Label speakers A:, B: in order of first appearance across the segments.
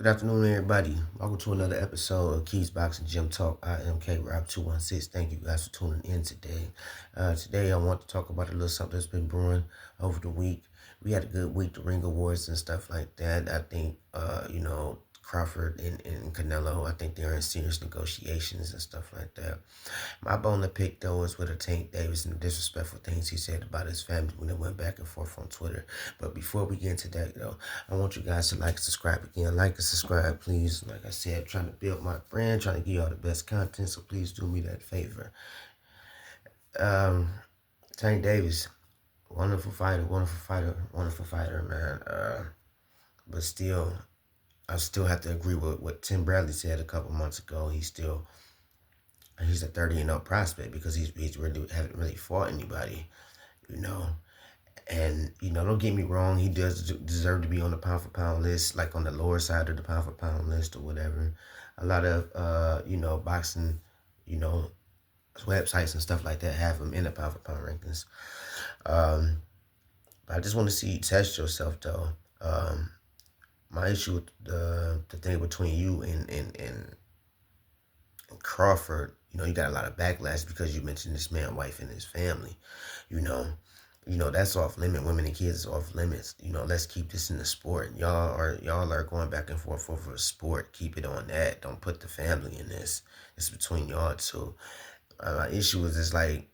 A: Good afternoon, everybody. Welcome to another episode of Keys Boxing Gym Talk. I am K Rob 216. Thank you guys for tuning in today. Today, I want to talk about a little something that's been brewing over the week. We had a good week, the Ring Awards and stuff like that. I think, Crawford and Canelo, I think they're in serious negotiations and stuff like that. My bone to pick, though, is with a Tank Davis and the disrespectful things he said about his family when it went back and forth on Twitter. But before we get into that, though, I want you guys to like and subscribe again. Like and subscribe, please. Like I said, trying to build my brand, trying to give y'all the best content, so please do me that favor. Um, Tank Davis, wonderful fighter, man. But still, I still have to agree with what Tim Bradley said a couple months ago. He's a 30-0 prospect because he's really haven't really fought anybody, you know. And, don't get me wrong, he does deserve to be on the pound for pound list, like on the lower side of the pound for pound list or whatever. A lot of, boxing, you know, websites and stuff like that have him in the pound for pound rankings. But I just want to see you test yourself, though. My issue with the thing between you and Crawford, you got a lot of backlash because you mentioned this man, wife, and his family, you know. That's off limit. Women and kids is off limits. Let's keep this in the sport. Y'all are going back and forth over a sport. Keep it on that. Don't put the family in this. It's between y'all two. My issue is just like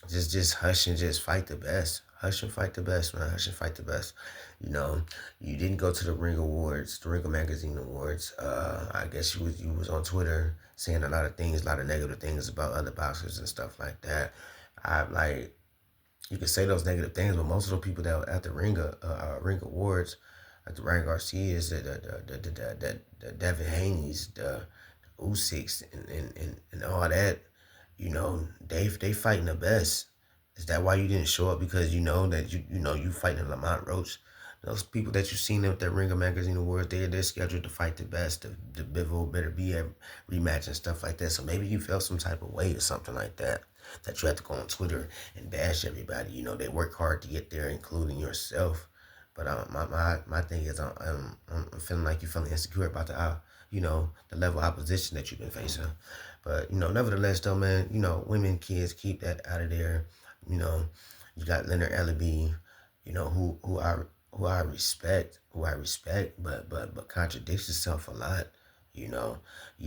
A: just hush and just fight the best. Hush and fight the best, man. Hush and fight the best. You didn't go to the Ring Awards, the Ring Magazine Awards. I guess you was on Twitter saying a lot of things, a lot of negative things about other boxers and stuff like that. You can say those negative things, but most of the people that were at the Ring Awards, like the Ryan Garcias, the Devin Haney's, the Usyks, and all that, they fighting the best. Is that why you didn't show up? Because you know that you fighting Lamont Roach. Those people that you seen at that Ringer Magazine Awards, they're scheduled to fight the best. The Bivol better be a rematch and stuff like that. So maybe you felt some type of way or something like that. That you have to go on Twitter and bash everybody. They work hard to get there, including yourself. But my thing is, I'm feeling like you're feeling insecure about the level of opposition that you've been facing. But nevertheless, though, man, women, kids, keep that out of there. You got Leonard Ellaby, who I respect, but contradicts yourself a lot. You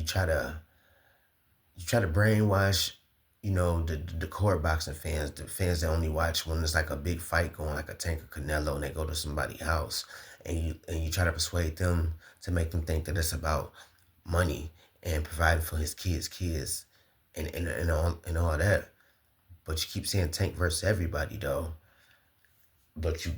A: try to brainwash, the core boxing fans, the fans that only watch when there's like a big fight going, like a Tank or Canelo, and they go to somebody's house, and you try to persuade them to make them think that it's about money and providing for his kids, and all that. But you keep saying Tank versus everybody, though. But you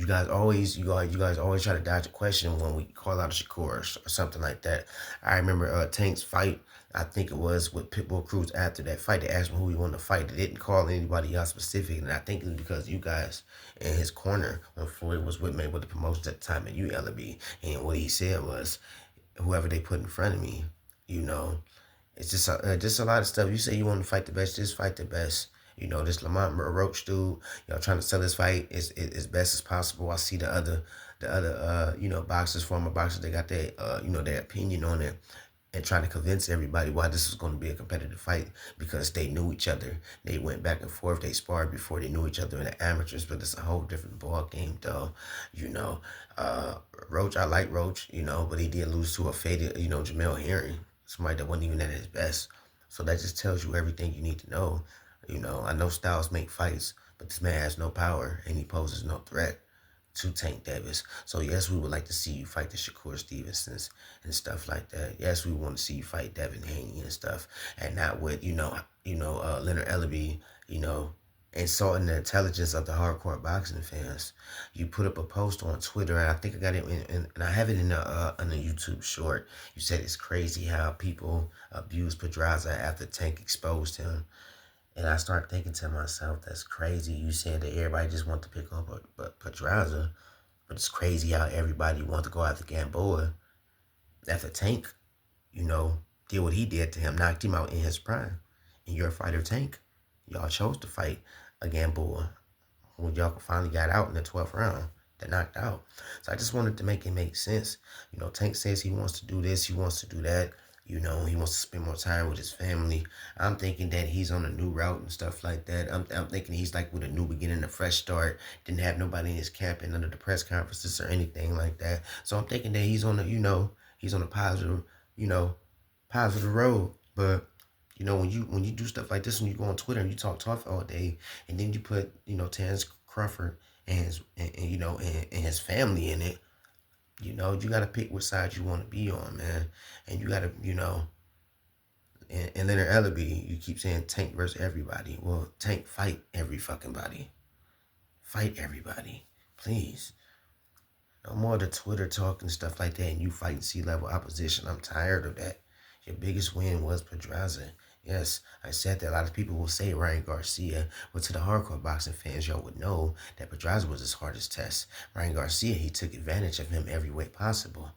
A: guys always try to dodge a question when we call out a Shakur or something like that. I remember Tank's fight. I think it was with Pitbull Cruz. After that fight, they asked him who he wanted to fight. They didn't call anybody else specific, and I think it was because you guys in his corner when Floyd was with the promotions at the time, and you Ellaby, and what he said was, whoever they put in front of me, you know. It's just a lot of stuff. You say you want to fight the best, just fight the best. This Lamont Roach dude, trying to sell his fight as best as possible. I see the other boxers, former boxers, they got their opinion on it and trying to convince everybody why this was going to be a competitive fight because they knew each other. They went back and forth. They sparred before they knew each other in the amateurs, but it's a whole different ball game, though. Roach, I like Roach, but he did lose to a faded, Jamel Herring, somebody that wasn't even at his best. So that just tells you everything you need to know. I know styles make fights, but this man has no power and he poses no threat to Tank Davis. So yes, we would like to see you fight the Shakur Stevensons and stuff like that. Yes, we want to see you fight Devin Haney and stuff, and not with Leonard Ellaby, insulting the intelligence of the hardcore boxing fans. You put up a post on Twitter, and I think I got it, and I have it in a YouTube short. You said it's crazy how people abuse Pedraza after Tank exposed him. And I start thinking to myself, that's crazy. You said that everybody just want to pick up Pedraza, but it's crazy how everybody want to go after Gamboa after Tank, did what he did to him, knocked him out in his prime. And you're a fighter, Tank. Y'all chose to fight a Gamboa when y'all finally got out in the 12th round. They're knocked out. So I just wanted to make it make sense. Tank says he wants to do this, he wants to do that. He wants to spend more time with his family. I'm thinking that he's on a new route and stuff like that. I'm thinking he's like with a new beginning, a fresh start. Didn't have nobody in his camp and none of the press conferences or anything like that. So I'm thinking that he's on he's on a positive, you know, positive road. But when you do stuff like this, when you go on Twitter and you talk tough all day, and then you put Terrence Crawford and his family in it, you got to pick which side you want to be on, man. And you got to and Leonard Ellerby, you keep saying Tank versus everybody. Well, Tank fight every fucking body. Fight everybody, please. No more of the Twitter talk and stuff like that, and you fighting C-level opposition. I'm tired of that. Your biggest win was Pedraza. Yes, I said that a lot of people will say Ryan Garcia, but to the hardcore boxing fans, y'all would know that Pedraza was his hardest test. Ryan Garcia, he took advantage of him every way possible.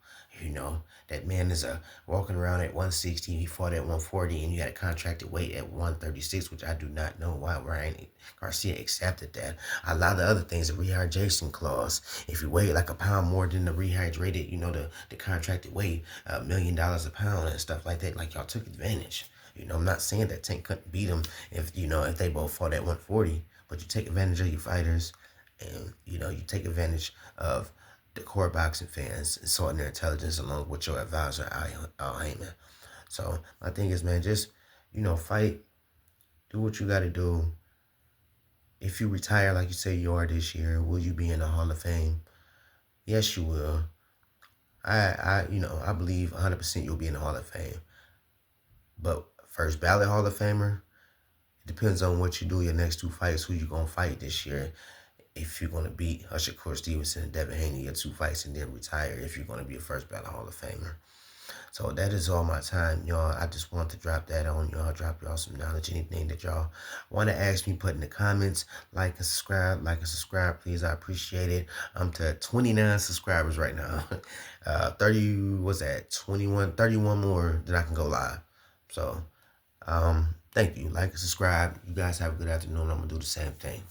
A: That man is walking around at 160. He fought at 140, and you had a contracted weight at 136, which I do not know why Ryan Garcia accepted that. A lot of the other things, the rehydration clause, if you weigh like a pound more than the rehydrated, the contracted weight, $1 million a pound and stuff like that, like y'all took advantage. I'm not saying that Tank couldn't beat him if they both fought at 140, but you take advantage of your fighters, and you take advantage of the core boxing fans and sorting their intelligence along with your advisor, Al Heyman. So my thing is, man, just fight, do what you got to do. If you retire like you say you are this year, will you be in the Hall of Fame? Yes, you will. I believe 100% you'll be in the Hall of Fame. But first ballot Hall of Famer, it depends on what you do your next two fights, who you going to fight this year. If you're going to beat Usher Court Stevenson and Devin Haney, your two fights, and then retire if you're going to be a first ballot Hall of Famer. So that is all my time, y'all. I just want to drop that on y'all, drop y'all some knowledge. Anything that y'all want to ask me, put in the comments. Like and subscribe, please. I appreciate it. I'm to 29 subscribers right now. 31 more, then I can go live. So, thank you. Like and subscribe. You guys have a good afternoon. I'm going to do the same thing.